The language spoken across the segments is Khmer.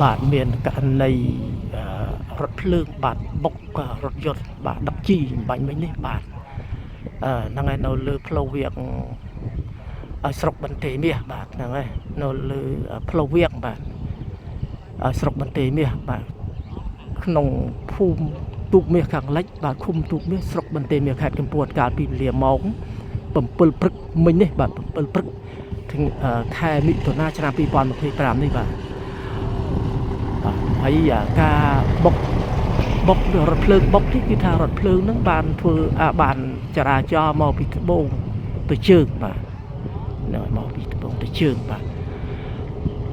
បាទមានករណីរថភ្លើងបាទបុករថយន្តបាទដឹកជីបាញ់មិញនេះបាទហ្នឹងហើយនៅលើផ្លូវវាងឲ្យស្រុកបន្ទាយមាសបាទហ្នឹងហើយនៅលើផ្លូវវាងបាទឲ្យស្រុកបន្ទាយមាសបាទក្នុងភូមិទូកមាសខាងលិចបាទឃុំទូកមាសស្រុកបន្ទាយមាសខេត្តកំពតកាលពីវេលាម៉ោង7ព្រឹកមិញនេះបាទ7ព្រឹកถึงខែមិថុនាឆ្នាំ2025នេះបាទហើយការបុករថភ្លើងបុកនេះគឺថារថភ្លើងហ្នឹងបានធ្វើបានចរាចរមកពីត្បូងទៅជើងបាទហ្នឹងមកពីត្បូងទៅជើងបាទ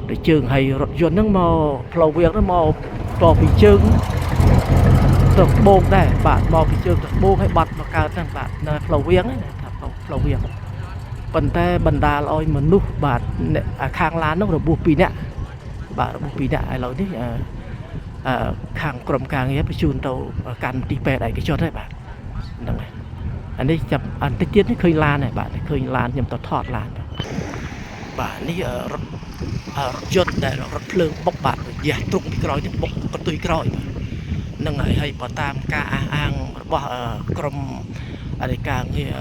ទៅជើងហើយរថយន្តហ្នឹងមកផ្លូវវាងហ្នឹងមកតពីជើងទៅត្បូងដែរបាទមកពីជើងទៅត្បូងហើយបាត់មកកើតហ្នឹងបាទនៅផ្លូវវាងហ្នឹងថាផ្លូវវាងប៉ុន្តែបណ្ដាលឲ្យមនុស្សបាទខាងឡានហ្នឹងរបួស2នាក់បាទរបួស2នាក់ឥឡូវនេះខាងក្រុមការងារបញ្ជូនទៅកាន់ទីពេទ្យឯកជនហើយបាទហ្នឹងហើយអានេះចាប់បន្តិចទៀតនេះឃើញឡានហើយបាទឃើញឡានខ្ញុំទៅថតឡានបាទនេះរថយន្តដែលរថភ្លើងបុកបាទរយះទ្រុងពីក្រោយនេះបុកកន្ទុយក្រោយហ្នឹងហើយបើតាមការអះអាងរបស់ក្រុមអធិការងារ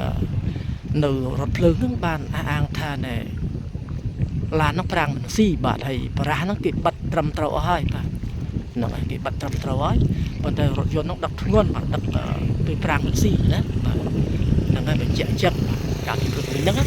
នៅរថភ្លើងហ្នឹងបានអះអាងថាណែឡានហ្នឹងប្រាំងមិនស៊ីបាទហើយបារាសហ្នឹងគេបិទត្រឹមត្រូវអស់ហើយបាទហ្នឹងហើយគេបិទត្រឹមត្រូវហើយប៉ុន្តែរថយន្តហ្នឹងដឹកធ្ងន់បាទដឹកពេលប្រាំងមិនស៊ីណាបាទហ្នឹងហើយបញ្ជាក់ចិត្តការពីព្រឹកហ្នឹងណា